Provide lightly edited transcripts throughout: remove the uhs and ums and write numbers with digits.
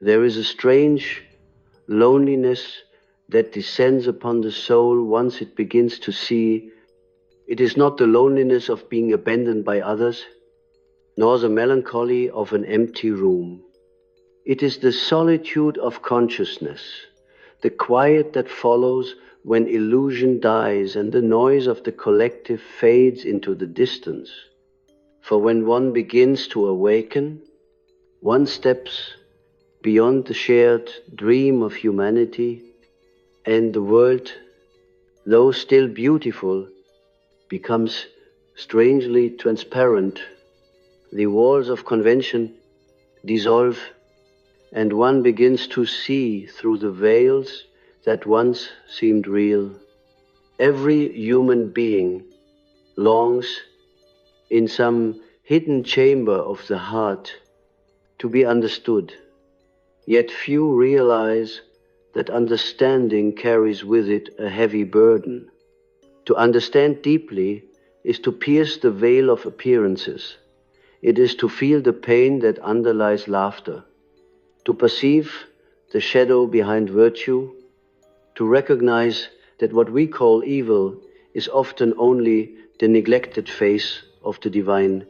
There is a strange loneliness that descends upon the soul once it begins to see it is not the loneliness of being abandoned by others, nor the melancholy of an empty room. It is the solitude of consciousness, the quiet that follows when illusion dies and the noise of the collective fades into the distance. For when one begins to awaken, one steps beyond the shared dream of humanity, and the world, though still beautiful, becomes strangely transparent. The walls of convention dissolve, and one begins to see through the veils that once seemed real. Every human being longs in some hidden chamber of the heart to be understood, yet few realize that understanding carries with it a heavy burden. To understand deeply is to pierce the veil of appearances. It is to feel the pain that underlies laughter, to perceive the shadow behind virtue, to recognize that what we call evil is often only the neglected face of the divine.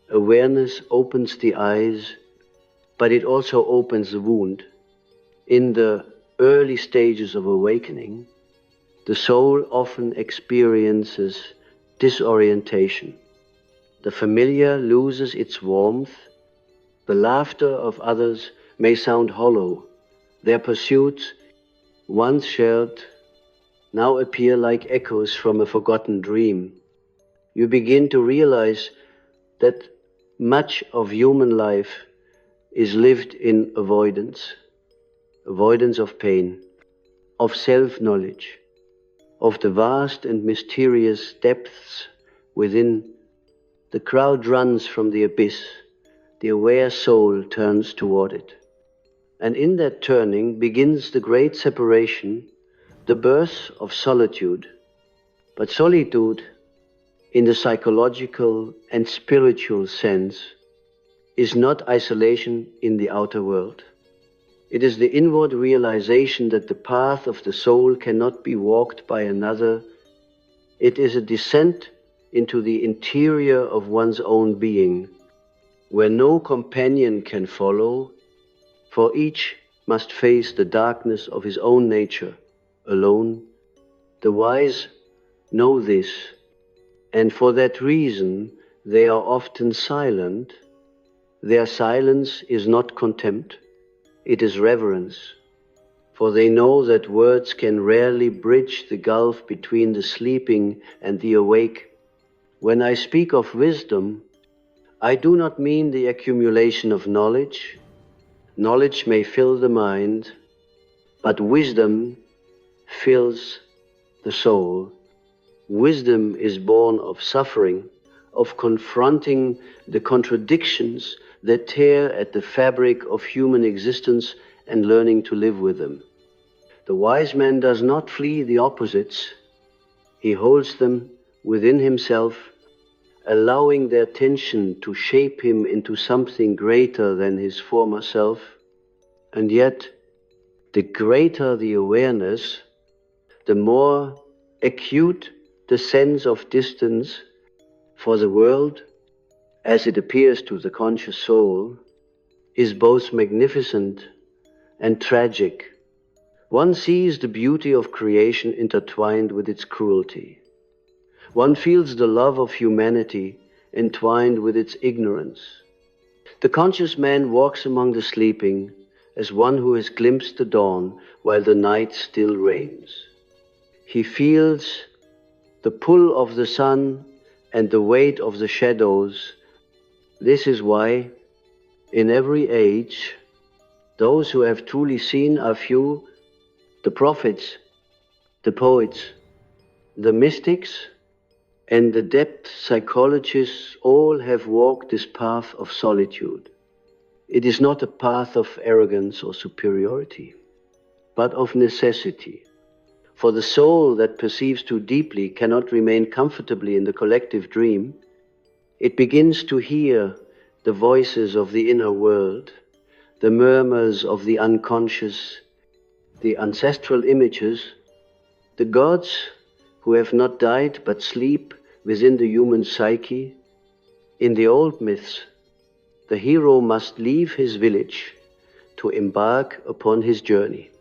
Awareness opens the eyes, but it also opens the wound. In the early stages of awakening, the soul often experiences disorientation. The familiar loses its warmth. The laughter of others may sound hollow. Their pursuits, once shared, now appear like echoes from a forgotten dream. You begin to realize that much of human life is lived in avoidance of pain, of self-knowledge, of the vast and mysterious depths within. The crowd runs from the abyss, the aware soul turns toward it. And in that turning begins the great separation, the birth of solitude. But solitude, in the psychological and spiritual sense, is not isolation in the outer world. It is the inward realization that the path of the soul cannot be walked by another. It is a descent into the interior of one's own being, where no companion can follow, for each must face the darkness of his own nature alone. The wise know this, and for that reason they are often silent. Their silence is not contempt, it is reverence, for they know that words can rarely bridge the gulf between the sleeping and the awake. When I speak of wisdom, I do not mean the accumulation of knowledge. Knowledge may fill the mind, but wisdom fills the soul. Wisdom is born of suffering, of confronting the contradictions that tear at the fabric of human existence and learning to live with them. The wise man does not flee the opposites. He holds them within himself, allowing their tension to shape him into something greater than his former self. And yet, the greater the awareness, the more acute the sense of distance, for the world, as it appears to the conscious soul, is both magnificent and tragic. One sees the beauty of creation intertwined with its cruelty. One feels the love of humanity entwined with its ignorance. The conscious man walks among the sleeping as one who has glimpsed the dawn while the night still reigns. He feels the pull of the sun and the weight of the shadows. This is why, in every age, those who have truly seen are few. The prophets, the poets, the mystics, and the depth psychologists all have walked this path of solitude. It is not a path of arrogance or superiority, but of necessity. For the soul that perceives too deeply cannot remain comfortably in the collective dream. It begins to hear the voices of the inner world, the murmurs of the unconscious, the ancestral images, the gods who have not died but sleep within the human psyche. In the old myths, the hero must leave his village to embark upon his journey.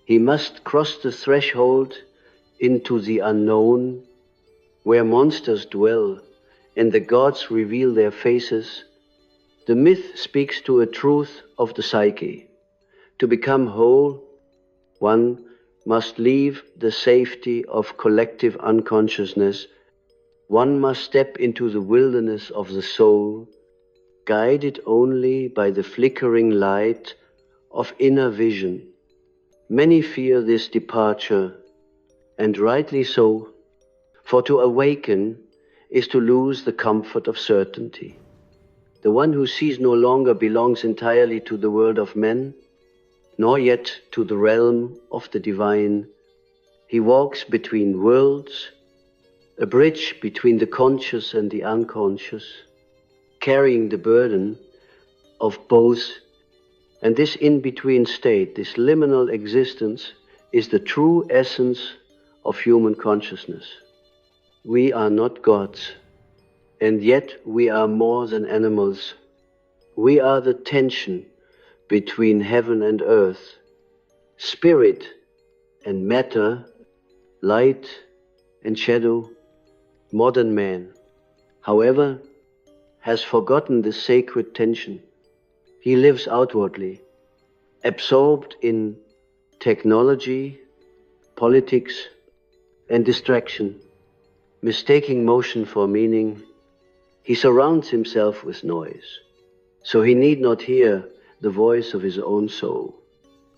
He must cross the threshold into the unknown, where monsters dwell and the gods reveal their faces. The myth speaks to a truth of the psyche. To become whole, one must leave the safety of collective unconsciousness. One must step into the wilderness of the soul, guided only by the flickering light of inner vision. Many fear this departure, and rightly so, for to awaken is to lose the comfort of certainty. The one who sees no longer belongs entirely to the world of men, nor yet to the realm of the divine. He walks between worlds, a bridge between the conscious and the unconscious, carrying the burden of both. And this in-between state, this liminal existence, is the true essence of human consciousness. We are not gods, and yet we are more than animals. We are the tension between heaven and earth, spirit and matter, light and shadow. Modern man, however, has forgotten this sacred tension. He lives outwardly, absorbed in technology, politics, and distraction, mistaking motion for meaning. He surrounds himself with noise, so he need not hear the voice of his own soul.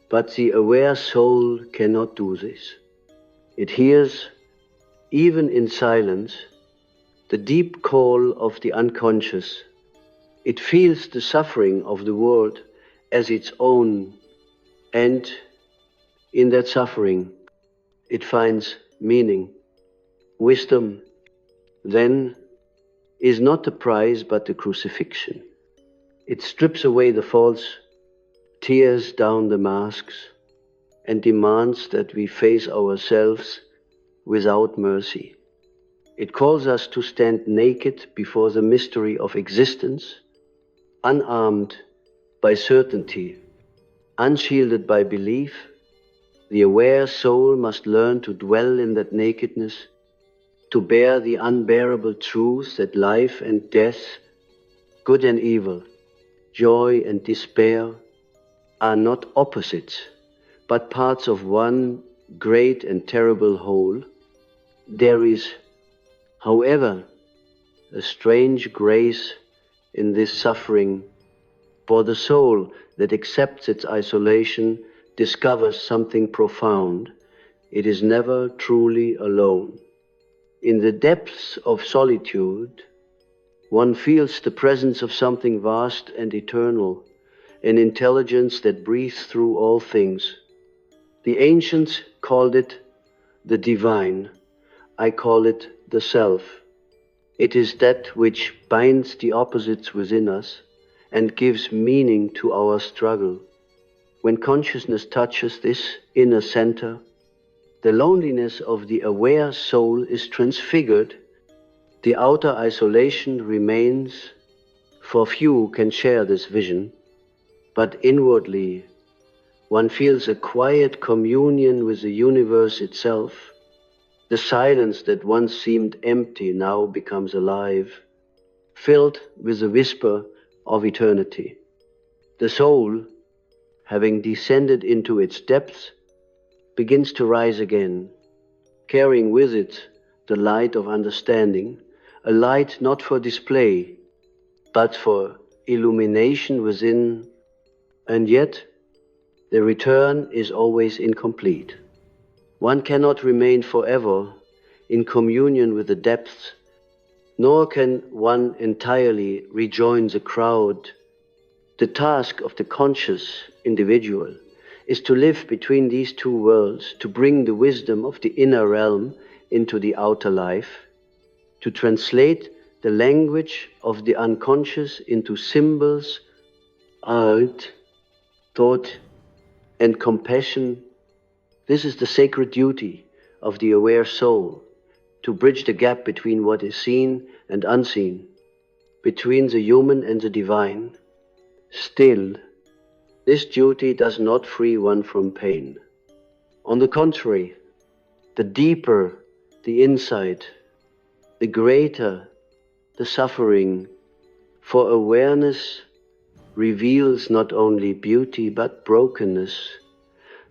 But the aware soul cannot do this. It hears, even in silence, the deep call of the unconscious. It feels the suffering of the world as its own, and in that suffering it finds meaning. Wisdom, then, is not the prize but the crucifixion. It strips away the false, tears down the masks, and demands that we face ourselves without mercy. It calls us to stand naked before the mystery of existence, unarmed by certainty, unshielded by belief. The aware soul must learn to dwell in that nakedness, to bear the unbearable truth that life and death, good and evil, joy and despair are not opposites, but parts of one great and terrible whole. There is, however, a strange grace in this suffering, for the soul that accepts its isolation discovers something profound. It is never truly alone. In the depths of solitude, one feels the presence of something vast and eternal, an intelligence that breathes through all things. The ancients called it the divine. I call it the self. It is that which binds the opposites within us and gives meaning to our struggle. When consciousness touches this inner center, the loneliness of the aware soul is transfigured. The outer isolation remains, for few can share this vision, but inwardly one feels a quiet communion with the universe itself. The silence that once seemed empty now becomes alive, filled with the whisper of eternity. The soul, having descended into its depths, begins to rise again, carrying with it the light of understanding, a light not for display, but for illumination within, and yet the return is always incomplete. One cannot remain forever in communion with the depths, nor can one entirely rejoin the crowd. The task of the conscious individual is to live between these two worlds, to bring the wisdom of the inner realm into the outer life, to translate the language of the unconscious into symbols, art, thought, and compassion. This is the sacred duty of the aware soul, to bridge the gap between what is seen and unseen, between the human and the divine. Still, this duty does not free one from pain. On the contrary, the deeper the insight, the greater the suffering, for awareness reveals not only beauty but brokenness,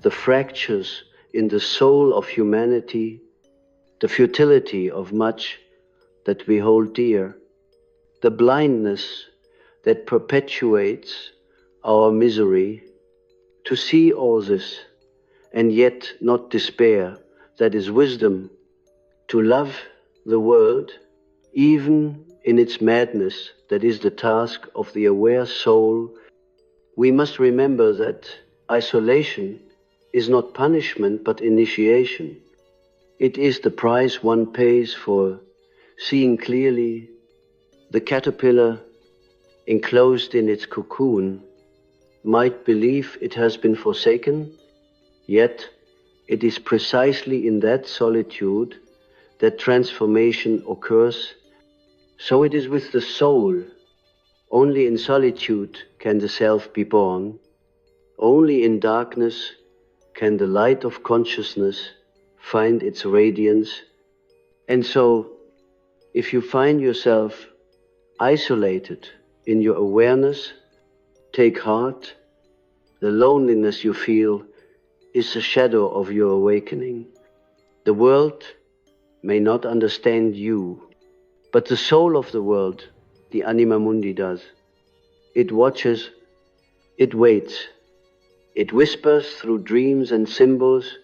the fractures in the soul of humanity, the futility of much that we hold dear, the blindness that perpetuates our misery. To see all this and yet not despair, that is wisdom. To love the world, even in its madness, that is the task of the aware soul. We must remember that isolation is not punishment but initiation. It is the price one pays for seeing clearly. The caterpillar, enclosed in its cocoon, might believe it has been forsaken, yet it is precisely in that solitude that transformation occurs. So it is with the soul. Only in solitude can the self be born. Only in darkness can the light of consciousness find its radiance. And so, if you find yourself isolated in your awareness, take heart. The loneliness you feel is a shadow of your awakening. The world may not understand you, but the soul of the world, the anima mundi, does. It watches, it waits, it whispers through dreams and symbols,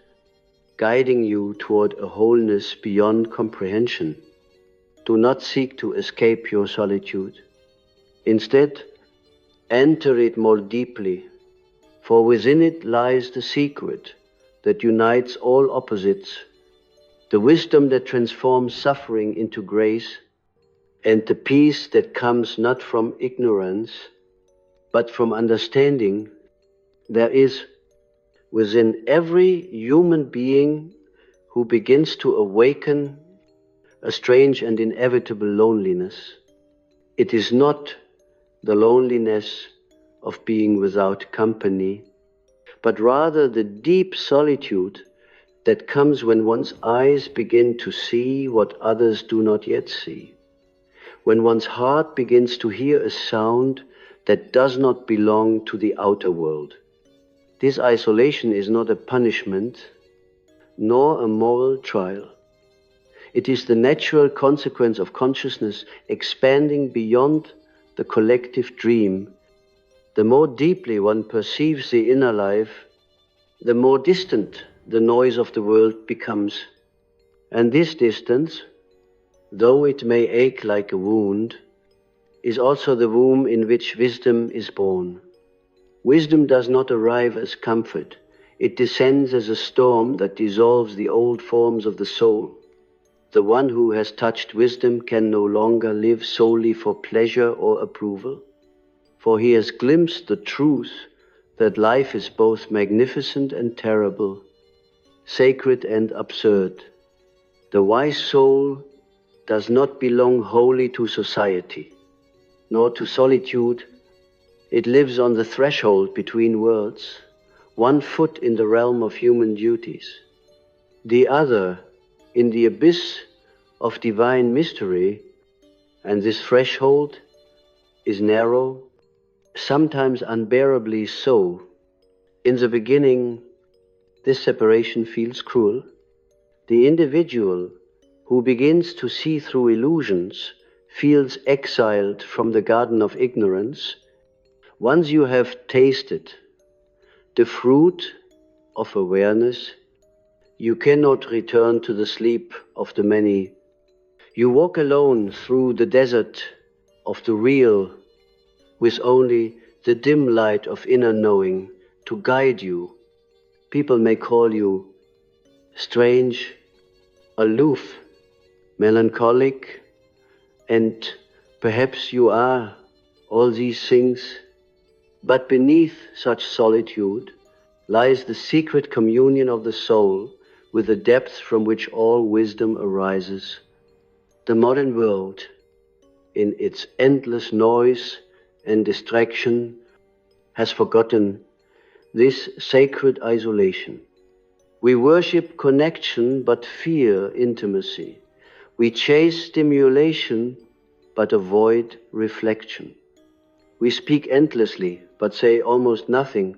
guiding you toward a wholeness beyond comprehension. Do not seek to escape your solitude. Instead, enter it more deeply, for within it lies the secret that unites all opposites, the wisdom that transforms suffering into grace, and the peace that comes not from ignorance, but from understanding. There is within every human being who begins to awaken a strange and inevitable loneliness. It is not the loneliness of being without company, but rather the deep solitude that comes when one's eyes begin to see what others do not yet see, when one's heart begins to hear a sound that does not belong to the outer world. This isolation is not a punishment, nor a moral trial. It is the natural consequence of consciousness expanding beyond the collective dream. The more deeply one perceives the inner life, the more distant the noise of the world becomes. And this distance, though it may ache like a wound, is also the womb in which wisdom is born. Wisdom does not arrive as comfort. It descends as a storm that dissolves the old forms of the soul. The one who has touched wisdom can no longer live solely for pleasure or approval, for he has glimpsed the truth that life is both magnificent and terrible, sacred and absurd. The wise soul does not belong wholly to society, nor to solitude. It lives on the threshold between worlds, one foot in the realm of human duties, the other in the abyss of divine mystery, and this threshold is narrow, sometimes unbearably so. In the beginning, this separation feels cruel. The individual who begins to see through illusions feels exiled from the garden of ignorance. Once you have tasted the fruit of awareness, you cannot return to the sleep of the many. You walk alone through the desert of the real, with only the dim light of inner knowing to guide you. People may call you strange, aloof, melancholic, and perhaps you are all these things. But beneath such solitude lies the secret communion of the soul with the depth from which all wisdom arises. The modern world, in its endless noise and distraction, has forgotten this sacred isolation. We worship connection but fear intimacy. We chase stimulation but avoid reflection. We speak endlessly but say almost nothing.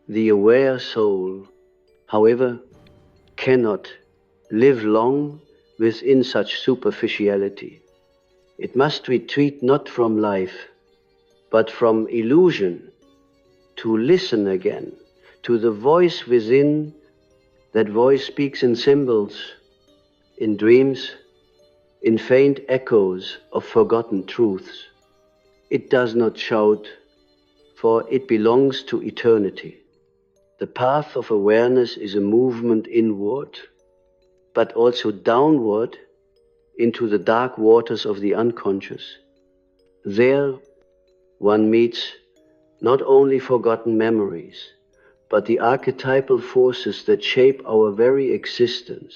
The aware soul, however, cannot live long within such superficiality. It must retreat not from life, but from illusion, to listen again to the voice within. That voice speaks in symbols, in dreams, in faint echoes of forgotten truths. It does not shout, for it belongs to eternity. The path of awareness is a movement inward, but also downward into the dark waters of the unconscious. There one meets not only forgotten memories, but the archetypal forces that shape our very existence.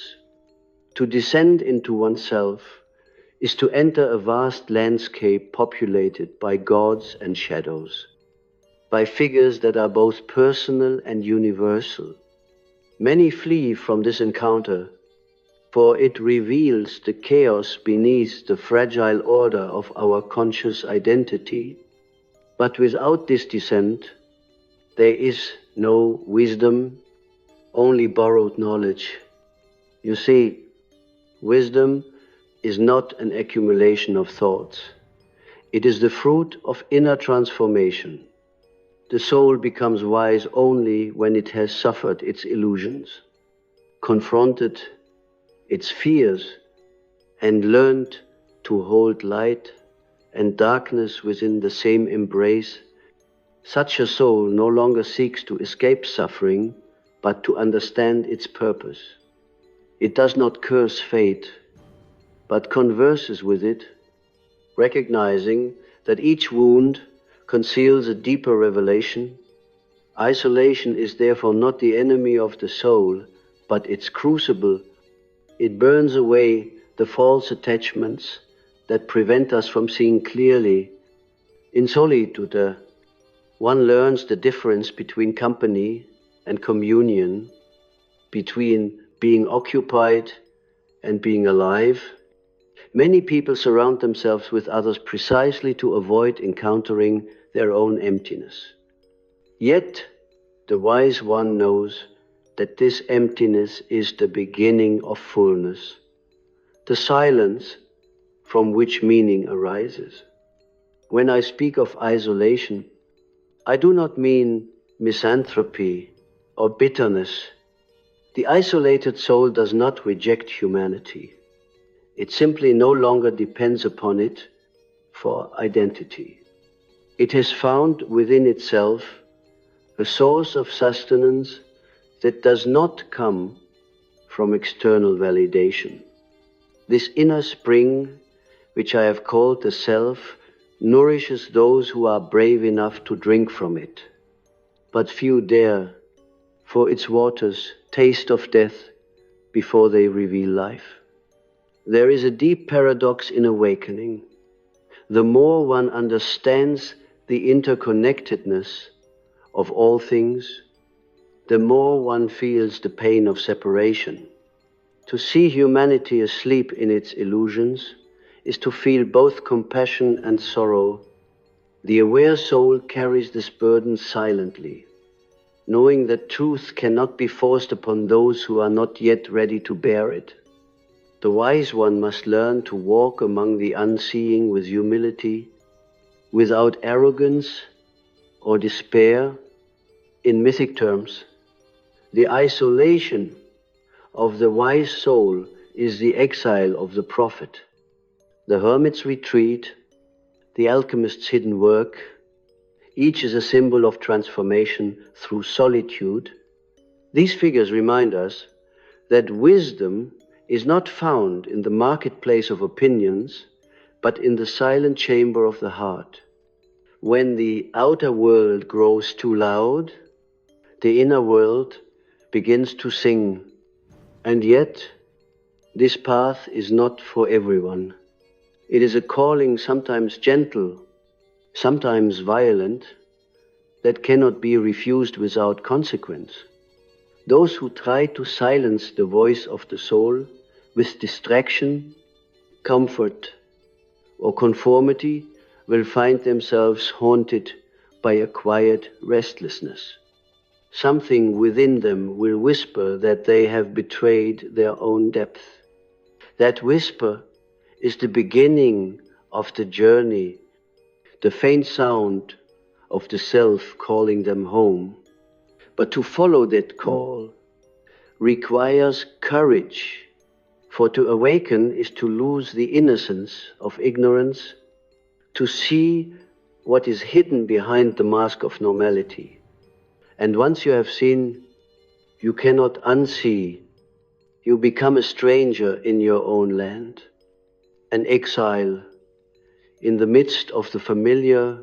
To descend into oneself is to enter a vast landscape populated by gods and shadows, by figures that are both personal and universal. Many flee from this encounter, for it reveals the chaos beneath the fragile order of our conscious identity. But without this descent, there is no wisdom, only borrowed knowledge. You see, wisdom is not an accumulation of thoughts. It is the fruit of inner transformation. The soul becomes wise only when it has suffered its illusions, confronted its fears, and learned to hold light and darkness within the same embrace. Such a soul no longer seeks to escape suffering, but to understand its purpose. It does not curse fate, but converses with it, recognizing that each wound conceals a deeper revelation. Isolation is therefore not the enemy of the soul, but its crucible. It burns away the false attachments that prevent us from seeing clearly. In solitude, one learns the difference between company and communion, between being occupied and being alive. Many people surround themselves with others precisely to avoid encountering their own emptiness. Yet, the wise one knows that this emptiness is the beginning of fullness, the silence from which meaning arises. When I speak of isolation, I do not mean misanthropy or bitterness. The isolated soul does not reject humanity. It simply no longer depends upon it for identity. It has found within itself a source of sustenance that does not come from external validation. This inner spring, which I have called the self, nourishes those who are brave enough to drink from it. But few dare, for its waters taste of death before they reveal life. There is a deep paradox in awakening. The more one understands the interconnectedness of all things, the more one feels the pain of separation. To see humanity asleep in its illusions is to feel both compassion and sorrow. The aware soul carries this burden silently, knowing that truth cannot be forced upon those who are not yet ready to bear it. The wise one must learn to walk among the unseeing with humility, without arrogance or despair. In mythic terms, the isolation of the wise soul is the exile of the prophet, the hermit's retreat, the alchemist's hidden work. Each is a symbol of transformation through solitude. These figures remind us that wisdom is not found in the marketplace of opinions, but in the silent chamber of the heart. When the outer world grows too loud, the inner world begins to sing. And yet, this path is not for everyone. It is a calling, sometimes gentle, sometimes violent, that cannot be refused without consequence. Those who try to silence the voice of the soul with distraction, comfort, or conformity will find themselves haunted by a quiet restlessness. Something within them will whisper that they have betrayed their own depth. That whisper is the beginning of the journey, the faint sound of the self calling them home. But to follow that call requires courage, for to awaken is to lose the innocence of ignorance, to see what is hidden behind the mask of normality. And once you have seen, you cannot unsee. You become a stranger in your own land, an exile in the midst of the familiar,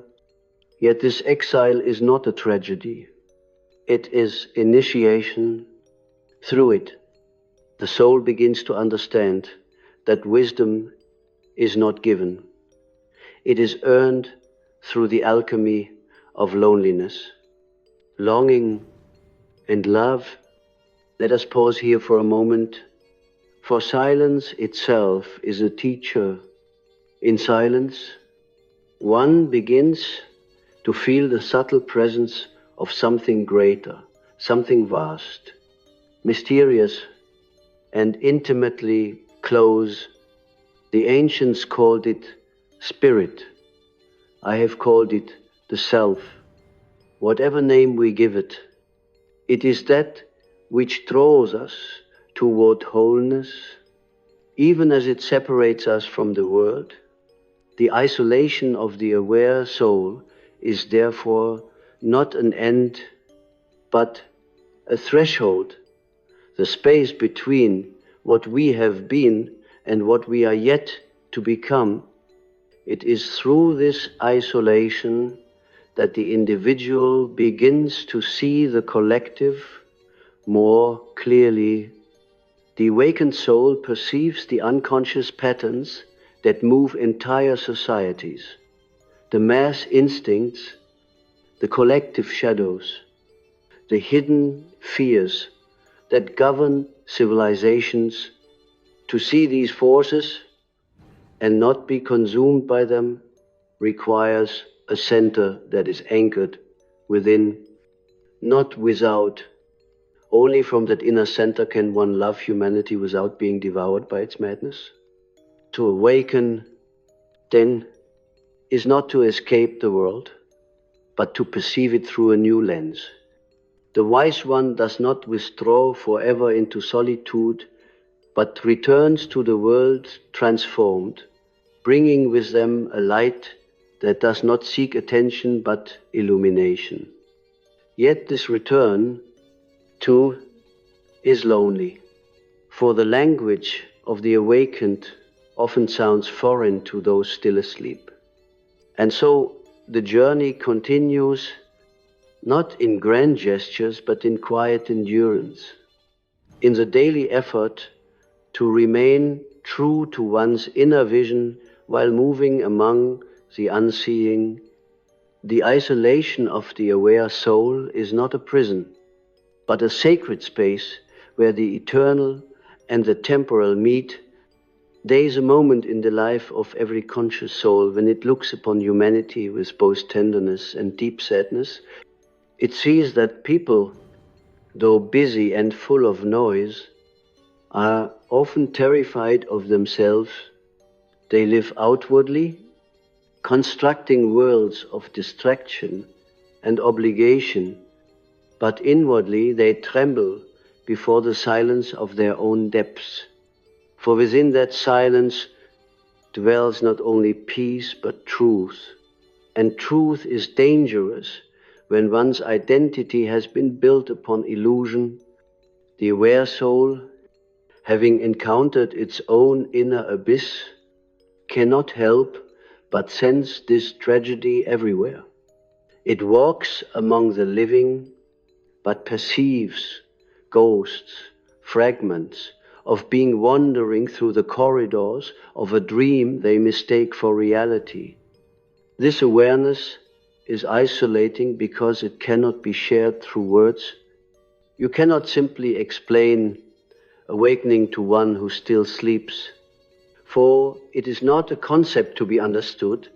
yet this exile is not a tragedy. It is initiation. Through it, the soul begins to understand that wisdom is not given. It is earned through the alchemy of loneliness. Longing and love. Let us pause here for a moment, for silence itself is a teacher. In silence, one begins to feel the subtle presence of something greater, something vast, mysterious, and intimately close. The ancients called it spirit. I have called it the self. Whatever name we give it, it is that which draws us toward wholeness, even as it separates us from the world. The isolation of the aware soul is therefore not an end, but a threshold, the space between what we have been and what we are yet to become. It is through this isolation that the individual begins to see the collective more clearly. The awakened soul perceives the unconscious patterns that move entire societies, the mass instincts, the collective shadows, the hidden fears that govern civilizations. To see these forces and not be consumed by them requires a center that is anchored within, not without. Only from that inner center can one love humanity without being devoured by its madness. To awaken, then, is not to escape the world, but to perceive it through a new lens. The wise one does not withdraw forever into solitude, but returns to the world transformed, bringing with them a light that does not seek attention but illumination. Yet this return, too, is lonely, for the language of the awakened often sounds foreign to those still asleep. And so the journey continues, not in grand gestures, but in quiet endurance, in the daily effort to remain true to one's inner vision while moving among the unseeing. The isolation of the aware soul is not a prison, but a sacred space where the eternal and the temporal meet. There is a moment in the life of every conscious soul when it looks upon humanity with both tenderness and deep sadness. It sees that people, though busy and full of noise, are often terrified of themselves. They live outwardly, constructing worlds of distraction and obligation, but inwardly they tremble before the silence of their own depths. For within that silence dwells not only peace but truth. And truth is dangerous when one's identity has been built upon illusion. The aware soul, having encountered its own inner abyss, cannot help but sense this tragedy everywhere. It walks among the living, but perceives ghosts, fragments of being wandering through the corridors of a dream they mistake for reality. This awareness is isolating because it cannot be shared through words. You cannot simply explain awakening to one who still sleeps, for it is not a concept to be understood,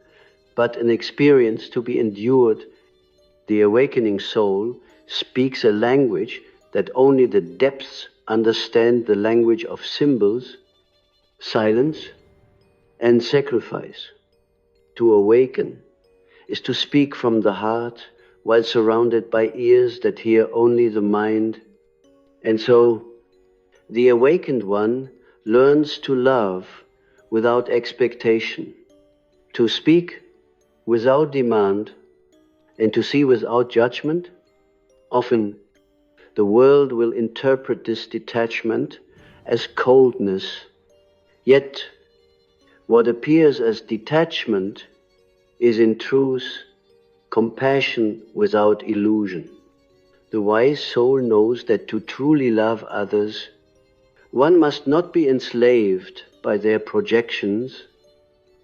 but an experience to be endured. The awakening soul speaks a language that only the depths understand, the language of symbols, silence, and sacrifice. To awaken is to speak from the heart while surrounded by ears that hear only the mind. And so, the awakened one learns to love without expectation, to speak without demand, and to see without judgment. Often, the world will interpret this detachment as coldness. Yet, what appears as detachment is in truth compassion without illusion. The wise soul knows that to truly love others, one must not be enslaved by their projections.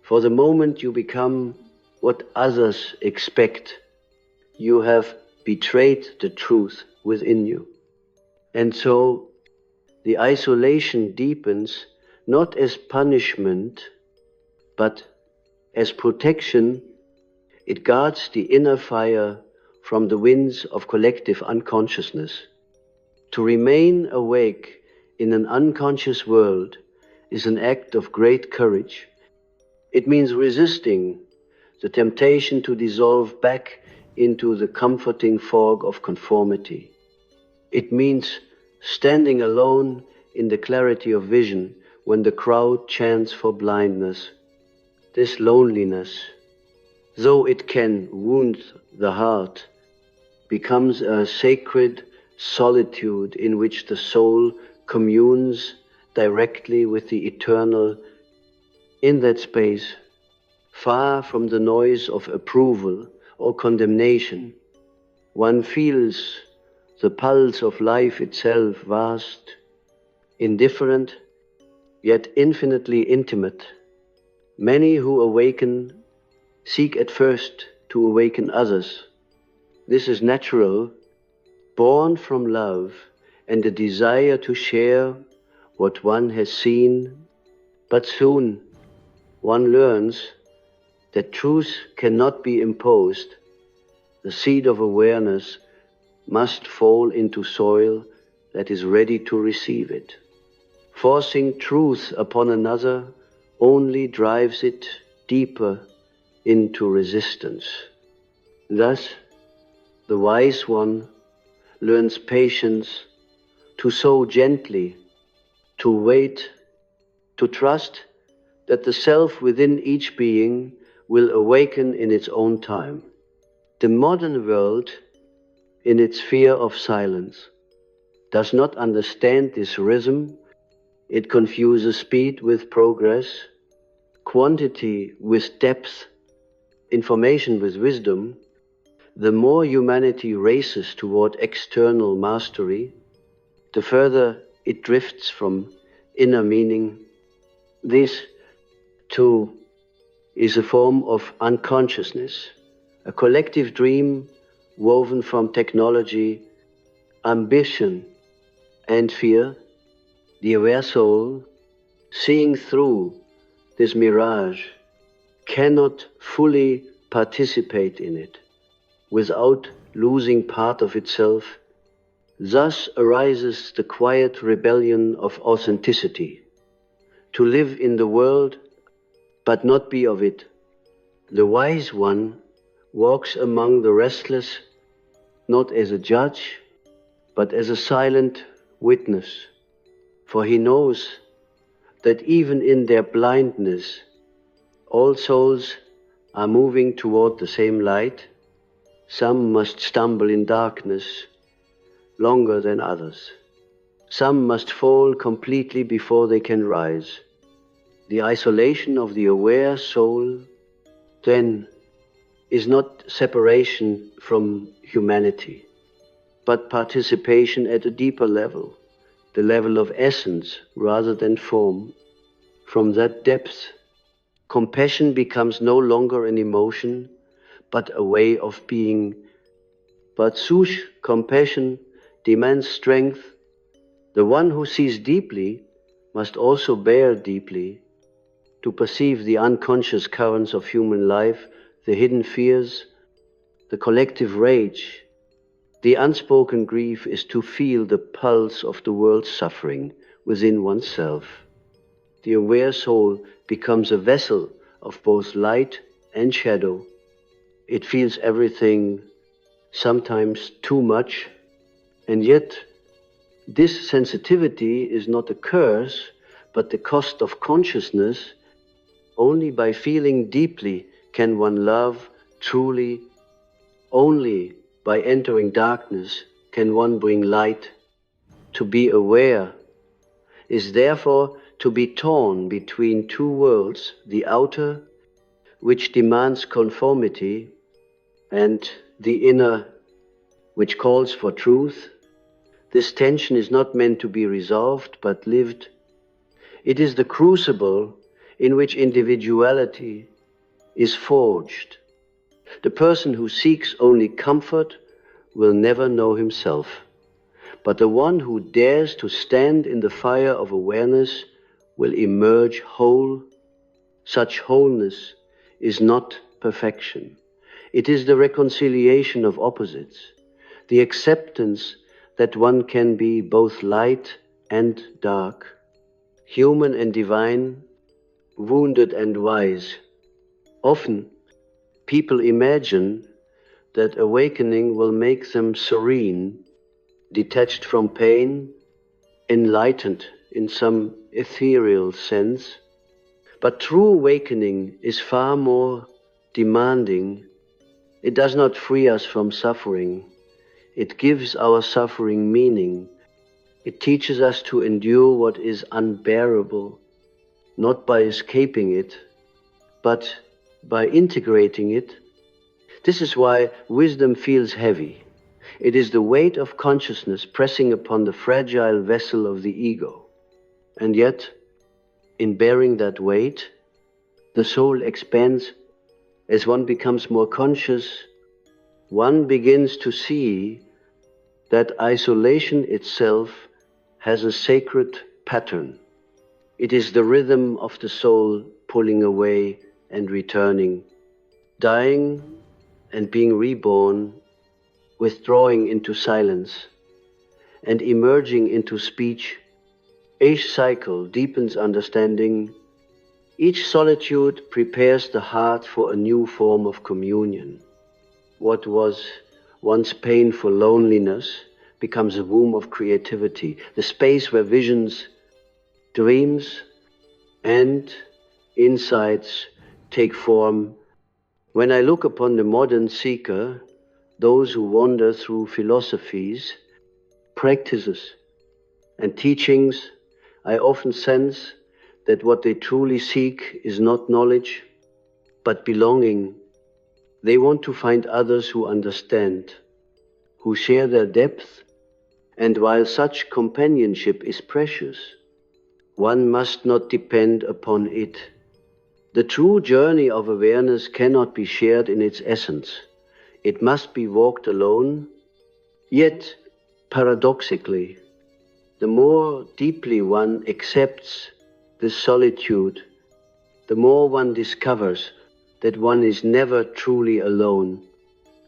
For the moment you become what others expect, you have betrayed the truth within you. And so the isolation deepens not as punishment, but as protection. It guards the inner fire from the winds of collective unconsciousness. To remain awake in an unconscious world is an act of great courage. It means resisting the temptation to dissolve back into the comforting fog of conformity. It means standing alone in the clarity of vision when the crowd chants for blindness. This loneliness, though it can wound the heart, becomes a sacred solitude in which the soul communes directly with the eternal. In that space, far from the noise of approval or condemnation, one feels the pulse of life itself, vast, indifferent, yet infinitely intimate. Many who awaken seek at first to awaken others. This is natural, born from love and a desire to share what one has seen, but soon one learns that truth cannot be imposed. The seed of awareness must fall into soil that is ready to receive it. Forcing truth upon another only drives it deeper into resistance. Thus, the wise one learns patience, to sow gently, to wait, to trust that the self within each being will awaken in its own time. The modern world, in its fear of silence, does not understand this rhythm. It confuses speed with progress, quantity with depth, information with wisdom. The more humanity races toward external mastery, the further it drifts from inner meaning. This, too, is a form of unconsciousness, a collective dream woven from technology, ambition, and fear. The aware soul, seeing through this mirage, cannot fully participate in it without losing part of itself. Thus arises the quiet rebellion of authenticity, to live in the world but not be of it. The wise one walks among the restless not as a judge, but as a silent witness, for he knows that even in their blindness, all souls are moving toward the same light. Some must stumble in darkness longer than others. Some must fall completely before they can rise. The isolation of the aware soul then is not separation from humanity, but participation at a deeper level, the level of essence rather than form. From that depth, compassion becomes no longer an emotion, but a way of being. But such compassion demands strength. The one who sees deeply must also bear deeply, to perceive the unconscious currents of human life, the hidden fears, the collective rage. The unspoken grief is to feel the pulse of the world's suffering within oneself. The aware soul becomes a vessel of both light and shadow. It feels everything, sometimes too much, and yet this sensitivity is not a curse, but the cost of consciousness. Only by feeling deeply can one love truly. Only by entering darkness can one bring light. To be aware is therefore to be torn between two worlds, the outer, which demands conformity, and the inner, which calls for truth. This tension is not meant to be resolved, but lived. It is the crucible in which individuality is forged. The person who seeks only comfort will never know himself, but the one who dares to stand in the fire of awareness will emerge whole. Such wholeness is not perfection. It is the reconciliation of opposites, the acceptance that one can be both light and dark, human and divine, wounded and wise. Often, people imagine that awakening will make them serene, detached from pain, enlightened in some ethereal sense. But true awakening is far more demanding. It does not free us from suffering. It gives our suffering meaning. It teaches us to endure what is unbearable, not by escaping it, but by integrating it. This is why wisdom feels heavy. It is the weight of consciousness pressing upon the fragile vessel of the ego. And yet, in bearing that weight, the soul expands. As one becomes more conscious, one begins to see that isolation itself has a sacred pattern. It is the rhythm of the soul pulling away and returning, dying and being reborn, withdrawing into silence and emerging into speech. Each cycle deepens understanding. Each solitude prepares the heart for a new form of communion. What was once painful loneliness becomes a womb of creativity, the space where visions, dreams, and insights take form. When I look upon the modern seeker, those who wander through philosophies, practices, and teachings, I often sense that what they truly seek is not knowledge, but belonging. They want to find others who understand, who share their depth, and while such companionship is precious, one must not depend upon it. The true journey of awareness cannot be shared in its essence. It must be walked alone. Yet, paradoxically, the more deeply one accepts this solitude, the more one discovers that one is never truly alone.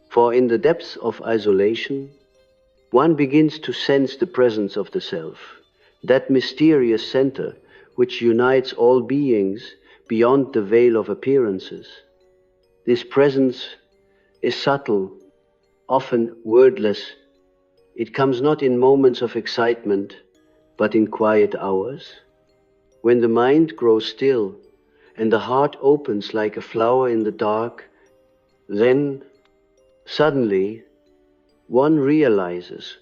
For in the depths of isolation, one begins to sense the presence of the self, that mysterious center which unites all beings beyond the veil of appearances. This presence is subtle, often wordless. It comes not in moments of excitement, but in quiet hours. When the mind grows still and the heart opens like a flower in the dark, then suddenly one realizes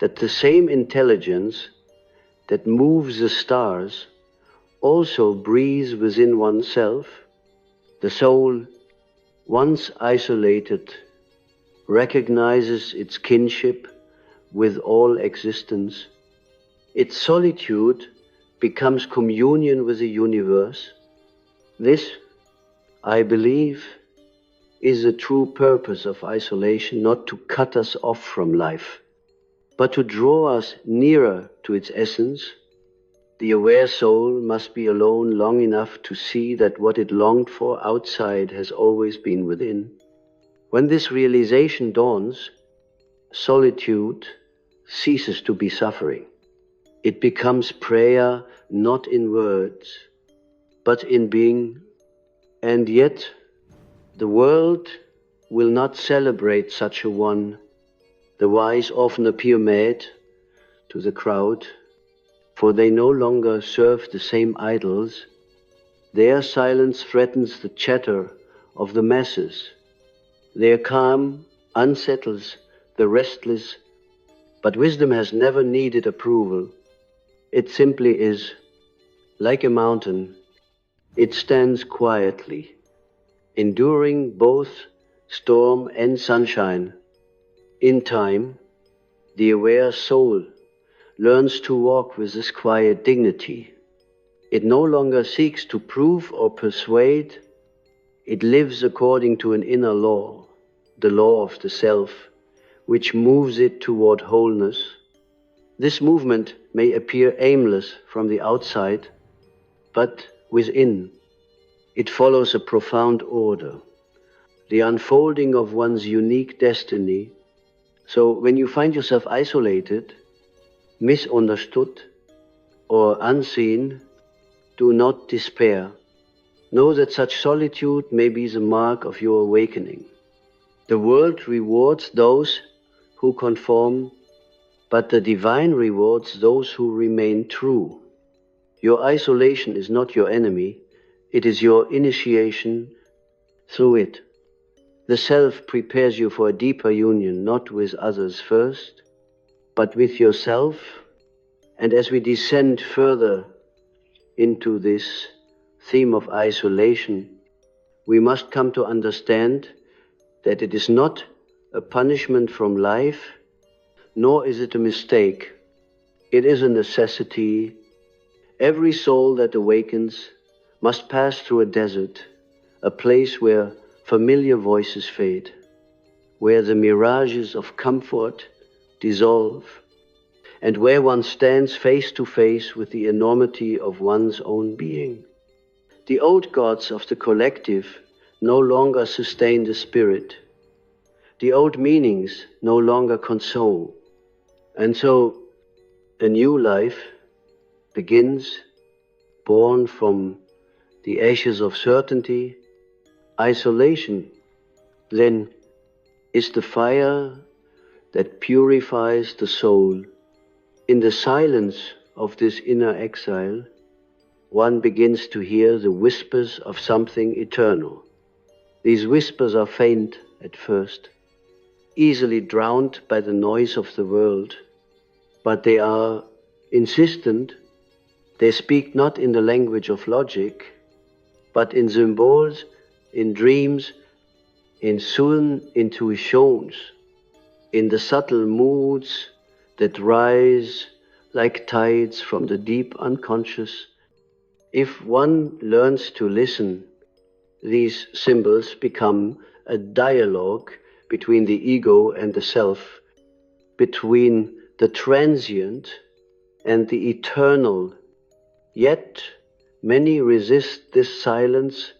that the same intelligence that moves the stars also breathes within oneself. The soul once isolated, recognizes its kinship with all existence. Its solitude becomes communion with the universe. This, I believe, is the true purpose of isolation, not to cut us off from life, but to draw us nearer to its essence. The aware soul must be alone long enough to see that what it longed for outside has always been within. When this realization dawns, solitude ceases to be suffering. It becomes prayer not in words, but in being. And yet, the world will not celebrate such a one. The wise often appear mad to the crowd, for they no longer serve the same idols. Their silence threatens the chatter of the masses. Their calm unsettles the restless, but wisdom has never needed approval. It simply is. Like a mountain, it stands quietly, enduring both storm and sunshine. In time, the aware soul learns to walk with this quiet dignity. It no longer seeks to prove or persuade. It lives according to an inner law, the law of the self, which moves it toward wholeness. This movement may appear aimless from the outside, but within, it follows a profound order, the unfolding of one's unique destiny. So when you find yourself isolated, misunderstood, or unseen, do not despair. Know that such solitude may be the mark of your awakening. The world rewards those who conform, but the divine rewards those who remain true. Your isolation is not your enemy, it is your initiation through it. The self prepares you for a deeper union, not with others first, but with yourself. And as we descend further into this theme of isolation, we must come to understand that it is not a punishment from life, nor is it a mistake. It is a necessity. Every soul that awakens must pass through a desert, a place where familiar voices fade, where the mirages of comfort dissolve, and where one stands face to face with the enormity of one's own being. The old gods of the collective no longer sustain the spirit. The old meanings no longer console. And so a new life begins, born from the ashes of certainty. Isolation, then, is the fire that purifies the soul. In the silence of this inner exile, one begins to hear the whispers of something eternal. These whispers are faint at first, easily drowned by the noise of the world, but they are insistent. They speak not in the language of logic, but in symbols, in dreams, in soon intuitions, in the subtle moods that rise like tides from the deep unconscious. If one learns to listen, these symbols become a dialogue between the ego and the self, between the transient and the eternal. Yet many resist this silence.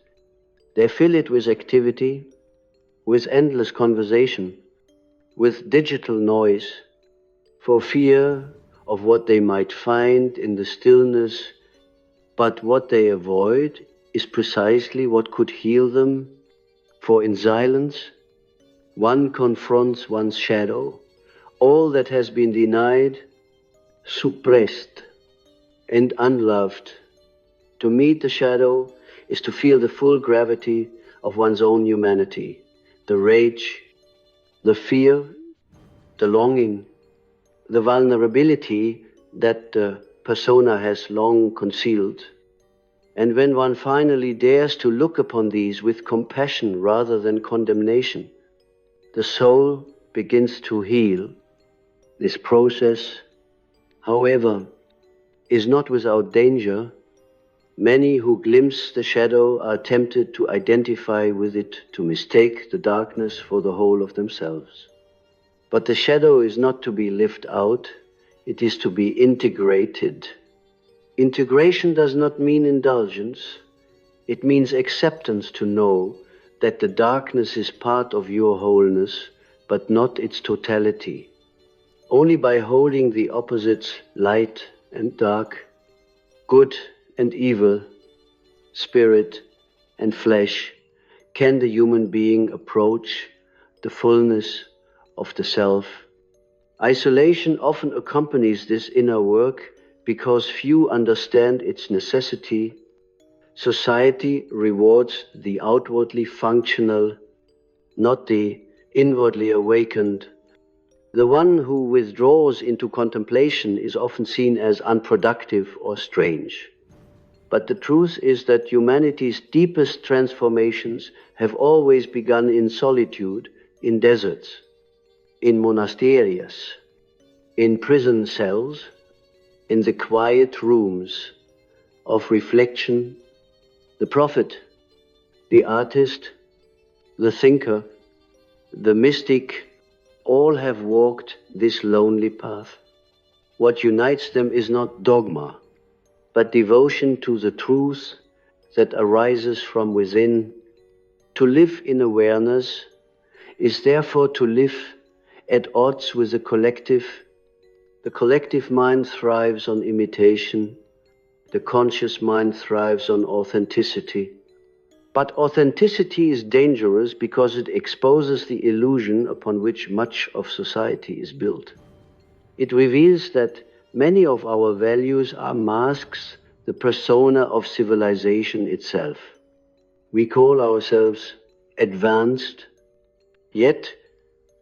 They fill it with activity, with endless conversation, with digital noise, for fear of what they might find in the stillness. But what they avoid is precisely what could heal them, for in silence, one confronts one's shadow, all that has been denied, suppressed, and unloved. To meet the shadow is to feel the full gravity of one's own humanity, the rage, the fear, the longing, the vulnerability that the persona has long concealed. And when one finally dares to look upon these with compassion rather than condemnation, the soul begins to heal. This process, however, is not without danger. Many who glimpse the shadow are tempted to identify with it, to mistake the darkness for the whole of themselves. But the shadow is not to be lived out, it is to be integrated. Integration does not mean indulgence, it means acceptance, to know that the darkness is part of your wholeness, but not its totality. Only by holding the opposites, light and dark, good and evil, spirit and flesh, can the human being approach the fullness of the self. Isolation often accompanies this inner work because few understand its necessity. Society rewards the outwardly functional, not the inwardly awakened. The one who withdraws into contemplation is often seen as unproductive or strange. But the truth is that humanity's deepest transformations have always begun in solitude, in deserts, in monasteries, in prison cells, in the quiet rooms of reflection. The prophet, the artist, the thinker, the mystic, all have walked this lonely path. What unites them is not dogma, but devotion to the truth that arises from within. To live in awareness is therefore to live at odds with the collective. The collective mind thrives on imitation. The conscious mind thrives on authenticity. But authenticity is dangerous because it exposes the illusion upon which much of society is built. It reveals that many of our values are masks, the persona of civilization itself. We call ourselves advanced, yet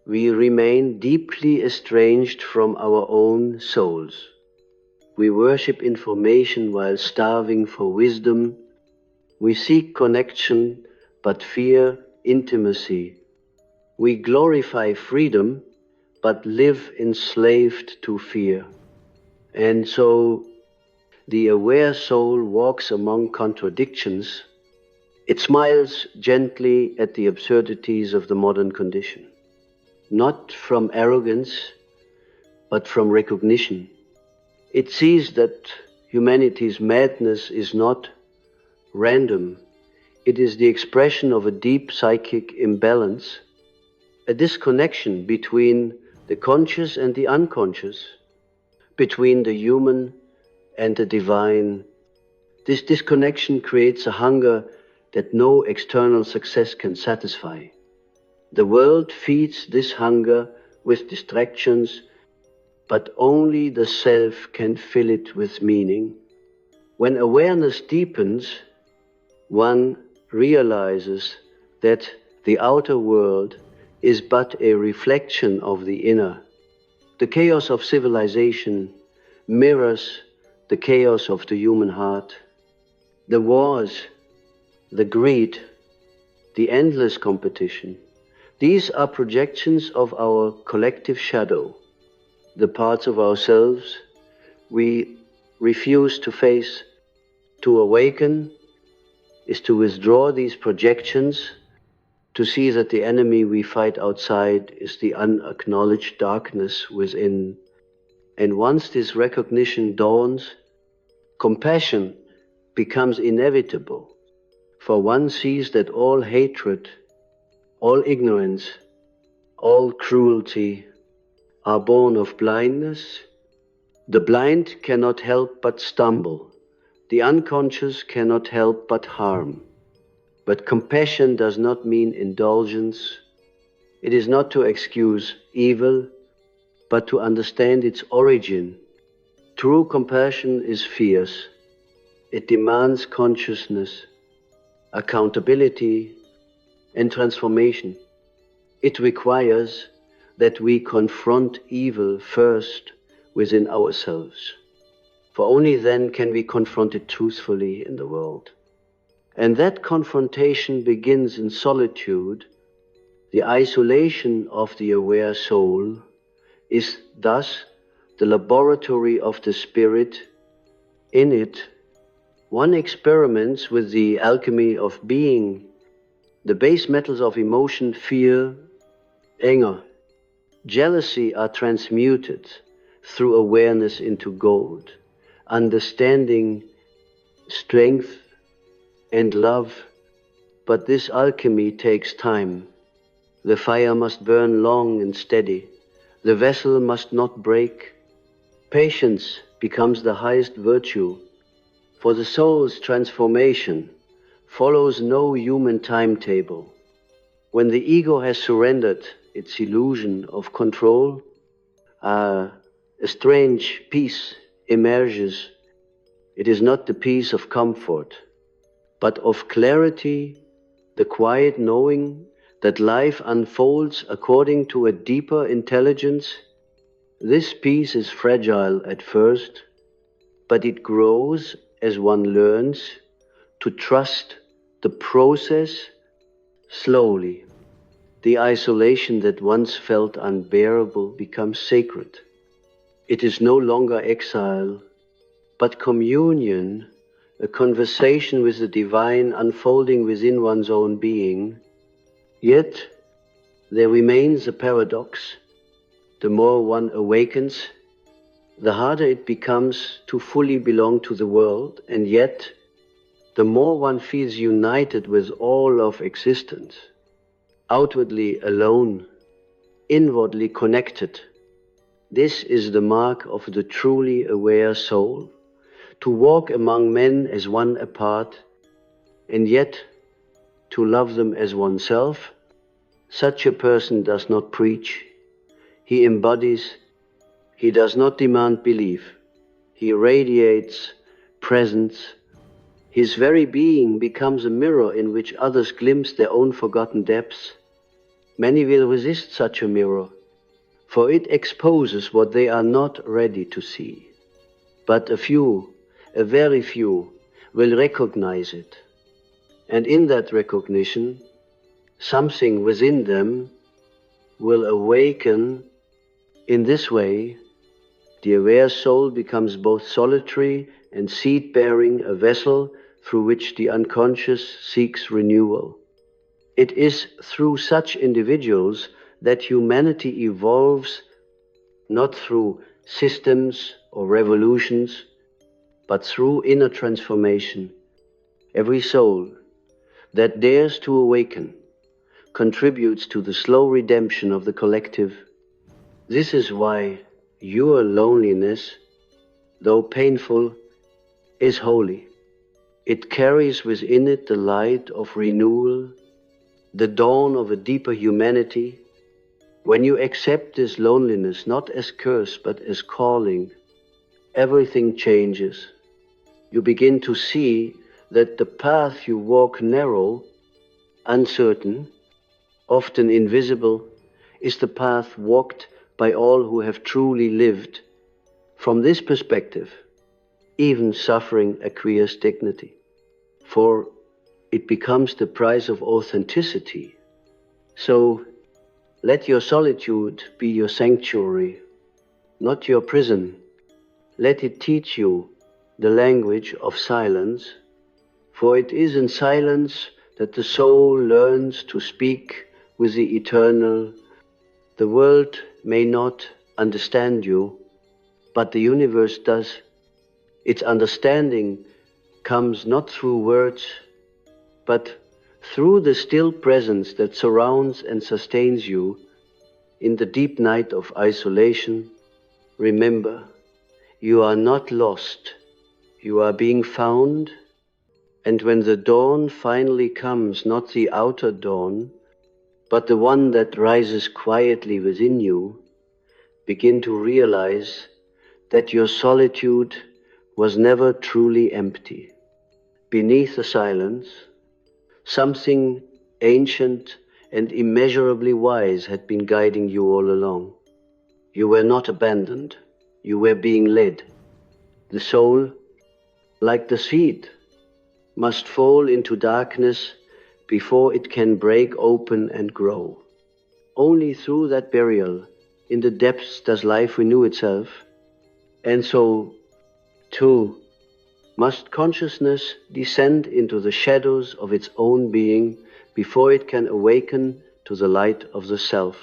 we remain deeply estranged from our own souls. We worship information while starving for wisdom. We seek connection but fear intimacy. We glorify freedom but live enslaved to fear. And so the aware soul walks among contradictions. It smiles gently at the absurdities of the modern condition, not from arrogance, but from recognition. It sees that humanity's madness is not random. It is the expression of a deep psychic imbalance, a disconnection between the conscious and the unconscious, between the human and the divine. This disconnection creates a hunger that no external success can satisfy. The world feeds this hunger with distractions, but only the self can fill it with meaning. When awareness deepens, one realizes that the outer world is but a reflection of the inner. The chaos of civilization mirrors the chaos of the human heart. The wars, the greed, the endless competition, these are projections of our collective shadow, the parts of ourselves we refuse to face. To awaken is to withdraw these projections, to see that the enemy we fight outside is the unacknowledged darkness within. And once this recognition dawns, compassion becomes inevitable, for one sees that all hatred, all ignorance, all cruelty are born of blindness. The blind cannot help but stumble. The unconscious cannot help but harm. But compassion does not mean indulgence. It is not to excuse evil, but to understand its origin. True compassion is fierce. It demands consciousness, accountability, and transformation. It requires that we confront evil first within ourselves. for only then can we confront it truthfully in the world. And that confrontation begins in solitude. The isolation of the aware soul is thus the laboratory of the spirit. In it, one experiments with the alchemy of being, the base metals of emotion, fear, anger, jealousy are transmuted through awareness into gold, understanding, strength, and love. But this alchemy takes time. The fire must burn long and steady. The vessel must not break. Patience becomes the highest virtue, for the soul's transformation follows no human timetable. When the ego has surrendered its illusion of control, a strange peace emerges. It is not the peace of comfort, but of clarity, the quiet knowing that life unfolds according to a deeper intelligence. This peace is fragile at first, but it grows as one learns to trust the process. Slowly, the isolation that once felt unbearable becomes sacred. It is no longer exile, but communion, a conversation with the divine unfolding within one's own being. Yet, there remains a paradox. The more one awakens, the harder it becomes to fully belong to the world, and yet, the more one feels united with all of existence, outwardly alone, inwardly connected. This is the mark of the truly aware soul, to walk among men as one apart, and yet to love them as oneself. Such a person does not preach, he embodies, he does not demand belief, he radiates presence. His very being becomes a mirror in which others glimpse their own forgotten depths. Many will resist such a mirror, for it exposes what they are not ready to see. But a few, a very few, will recognize it. And in that recognition, something within them will awaken. In this way, the aware soul becomes both solitary and seed-bearing, a vessel through which the unconscious seeks renewal. It is through such individuals that humanity evolves, not through systems or revolutions, but through inner transformation. Every soul that dares to awaken contributes to the slow redemption of the collective. This is why your loneliness, though painful, is holy. It carries within it the light of renewal, the dawn of a deeper humanity. When you accept this loneliness not as curse but as calling, everything changes. You begin to see that the path you walk, narrow, uncertain, often invisible, is the path walked by all who have truly lived. From this perspective, even suffering acquires dignity, for it becomes the price of authenticity. So let your solitude be your sanctuary, not your prison. Let it teach you the language of silence, for it is in silence that the soul learns to speak with the eternal. The world may not understand you, but the universe does. Its understanding comes not through words, but through the still presence that surrounds and sustains you in the deep night of isolation. Remember, you are not lost, you are being found, and when the dawn finally comes, not the outer dawn, but the one that rises quietly within you, begin to realize that your solitude was never truly empty. Beneath the silence, something ancient and immeasurably wise had been guiding you all along. You were not abandoned, you were being led. The soul, like the seed, must fall into darkness before it can break open and grow. Only through that burial in the depths does life renew itself, and so, too, must consciousness descend into the shadows of its own being before it can awaken to the light of the self.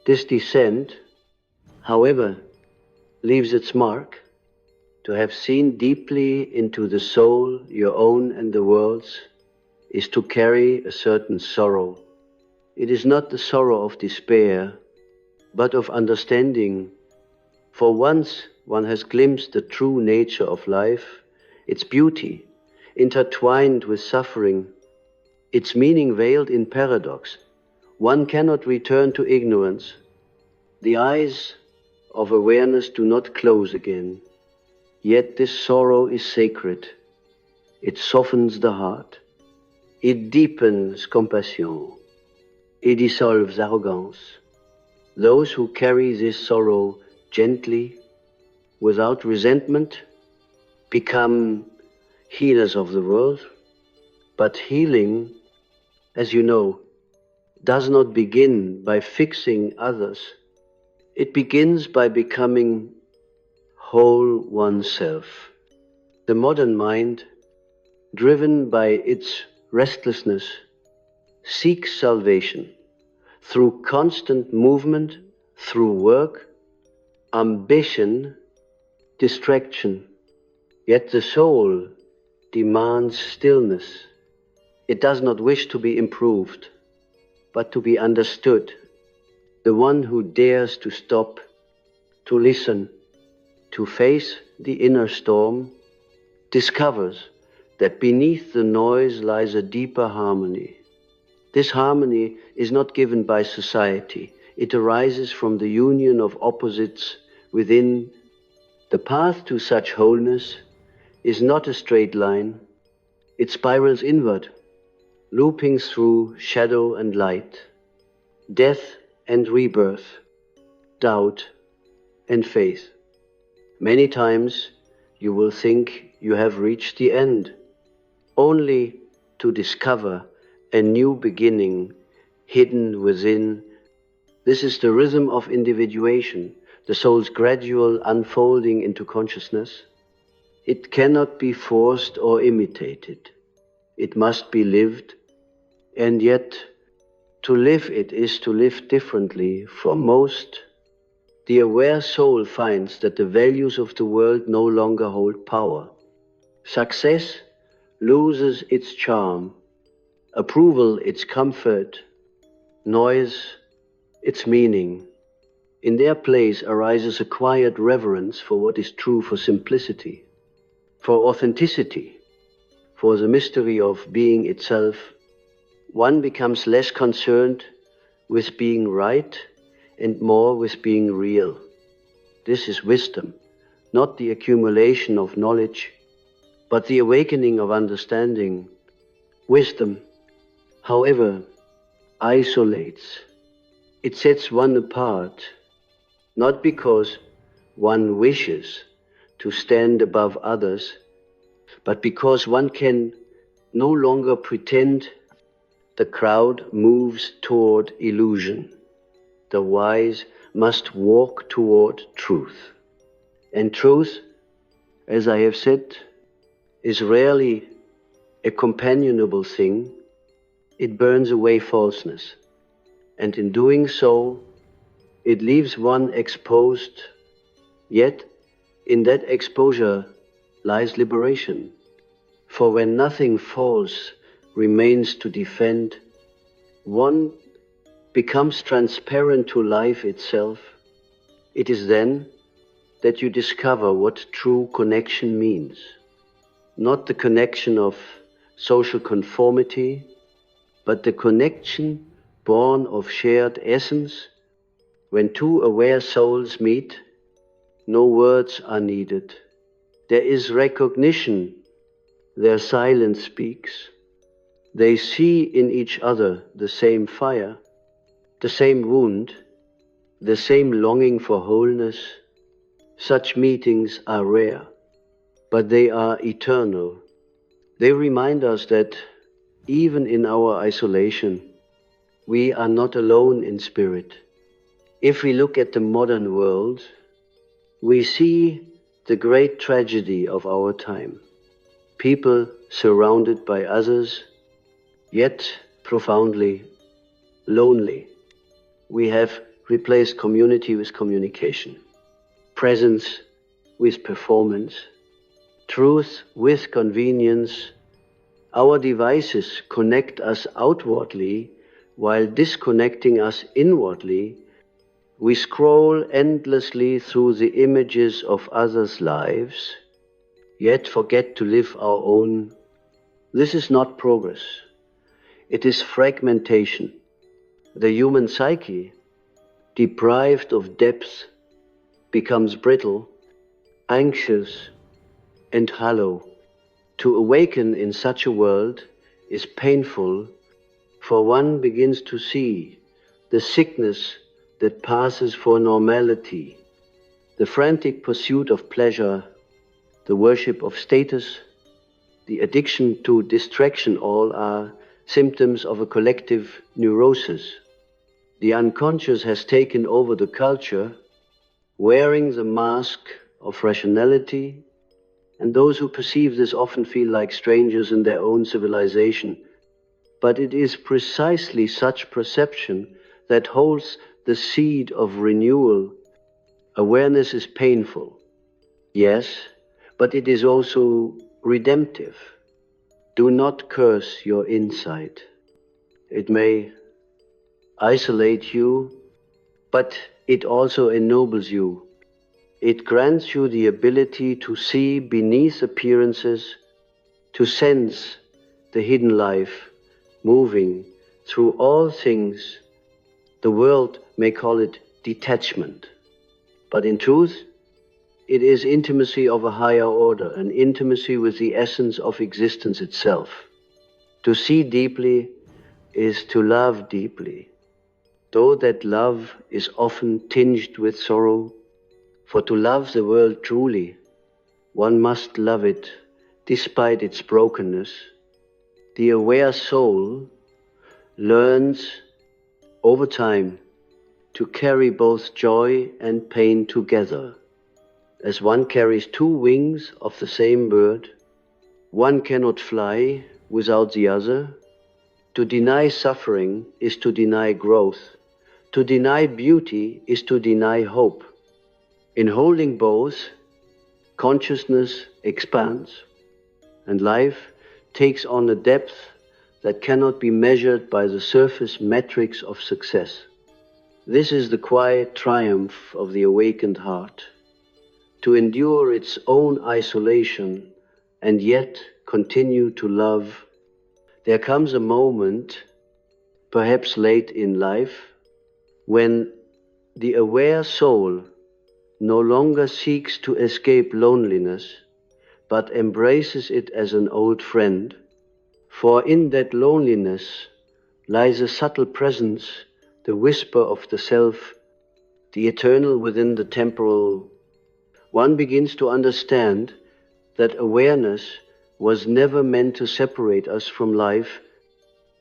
This descent, however, leaves its mark. To have seen deeply into the soul, your own and the world's, is to carry a certain sorrow. It is not the sorrow of despair, but of understanding. For once one has glimpsed the true nature of life, its beauty, intertwined with suffering, its meaning veiled in paradox, one cannot return to ignorance. The eyes of awareness do not close again. Yet this sorrow is sacred. It softens the heart. It deepens compassion. It dissolves arrogance. Those who carry this sorrow gently, without resentment, become healers of the world. But healing, as you know, does not begin by fixing others. It begins by becoming whole oneself. The modern mind, driven by its restlessness, seeks salvation through constant movement, through work, ambition, distraction. Yet the soul demands stillness. It does not wish to be improved, but to be understood. The one who dares to stop, to listen, to face the inner storm, discovers that beneath the noise lies a deeper harmony. This harmony is not given by society. It arises from the union of opposites within. The path to such wholeness is not a straight line. It spirals inward, looping through shadow and light, death and rebirth, doubt and faith. Many times you will think you have reached the end, only to discover a new beginning hidden within. This is the rhythm of individuation, the soul's gradual unfolding into consciousness. It cannot be forced or imitated. It must be lived, and yet to live it is to live differently from most. The aware soul finds that the values of the world no longer hold power. Success loses its charm, approval its comfort, noise its meaning. In their place arises a quiet reverence for what is true, for simplicity, for authenticity, for the mystery of being itself. One becomes less concerned with being right and more with being real. This is wisdom, not the accumulation of knowledge, but the awakening of understanding. Wisdom, however, isolates. It sets one apart, not because one wishes to stand above others, but because one can no longer pretend. The crowd moves toward illusion. The wise must walk toward truth. And truth, as I have said, is rarely a companionable thing. It burns away falseness. And in doing so, it leaves one exposed. Yet, in that exposure lies liberation. For when nothing false remains to defend, one becomes transparent to life itself. It is then that you discover what true connection means. Not the connection of social conformity, but the connection born of shared essence. When two aware souls meet, no words are needed. There is recognition. Their silence speaks. They see in each other the same fire, the same wound, the same longing for wholeness. Such meetings are rare. but they are eternal. They remind us that even in our isolation, we are not alone in spirit. If we look at the modern world, we see the great tragedy of our time. People surrounded by others, yet profoundly lonely. We have replaced community with communication, presence with performance, truth with convenience. Our devices connect us outwardly while disconnecting us inwardly. We scroll endlessly through the images of others' lives, yet forget to live our own. This is not progress. It is fragmentation. The human psyche, deprived of depth, becomes brittle, anxious, and hollow. To awaken in such a world is painful, for one begins to see the sickness that passes for normality, the frantic pursuit of pleasure, the worship of status, the addiction to distraction, all are symptoms of a collective neurosis. The unconscious has taken over the culture, wearing the mask of rationality, and those who perceive this often feel like strangers in their own civilization. But it is precisely such perception that holds the seed of renewal. Awareness is painful, yes, but it is also redemptive. Do not curse your insight. It may isolate you, but it also ennobles you. It grants you the ability to see beneath appearances, to sense the hidden life moving through all things. The world may call it detachment, but in truth, it is intimacy of a higher order, an intimacy with the essence of existence itself. To see deeply is to love deeply, though that love is often tinged with sorrow. For to love the world truly, one must love it despite its brokenness. The aware soul learns over time to carry both joy and pain together. As one carries two wings of the same bird, one cannot fly without the other. To deny suffering is to deny growth. To deny beauty is to deny hope. In holding both, consciousness expands, and life takes on a depth that cannot be measured by the surface metrics of success. This is the quiet triumph of the awakened heart, to endure its own isolation and yet continue to love. There comes a moment, perhaps late in life, when the aware soul no longer seeks to escape loneliness, but embraces it as an old friend. For in that loneliness lies a subtle presence, the whisper of the self, the eternal within the temporal. One begins to understand that awareness was never meant to separate us from life,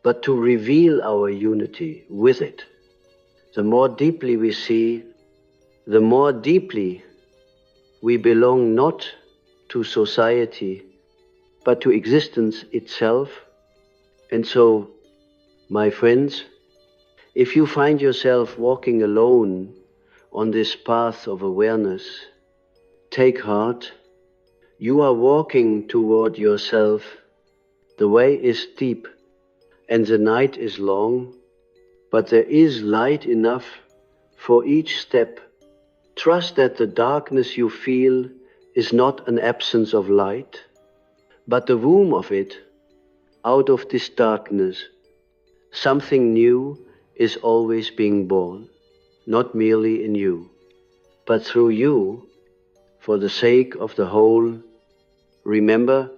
but to reveal our unity with it. The more deeply we see, the more deeply we belong not to society, but to existence itself. And so, my friends, if you find yourself walking alone on this path of awareness, take heart. You are walking toward yourself. The way is steep and the night is long, but there is light enough for each step. Trust that the darkness you feel is not an absence of light, but the womb of it. Out of this darkness, something new is always being born, not merely in you, but through you, for the sake of the whole. Remember,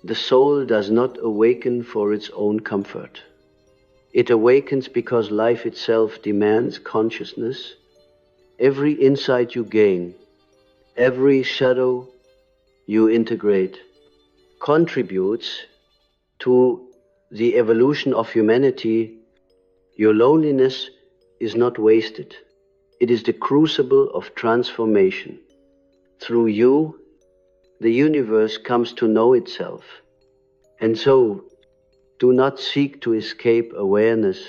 the soul does not awaken for its own comfort. It awakens because life itself demands consciousness. Every insight you gain, every shadow you integrate contributes to the evolution of humanity, your loneliness is not wasted. It is the crucible of transformation. Through you, the universe comes to know itself. And so, do not seek to escape awareness.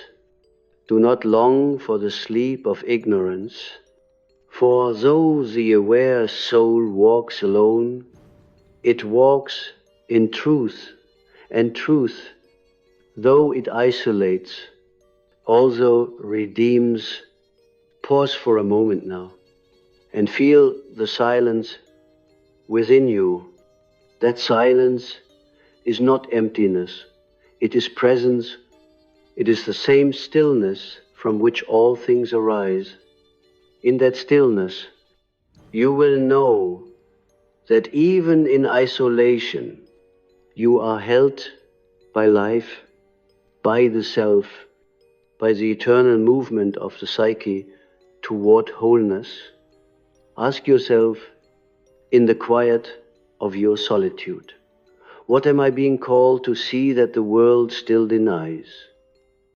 Do not long for the sleep of ignorance. For though the aware soul walks alone, it walks in truth, and truth, though it isolates, also redeems. Pause for a moment now and feel the silence within you. That silence is not emptiness, it is presence, it is the same stillness from which all things arise. In that stillness, you will know that even in isolation, you are held by life, by the self, by the eternal movement of the psyche toward wholeness. Ask yourself, in the quiet of your solitude, what am I being called to see that the world still denies?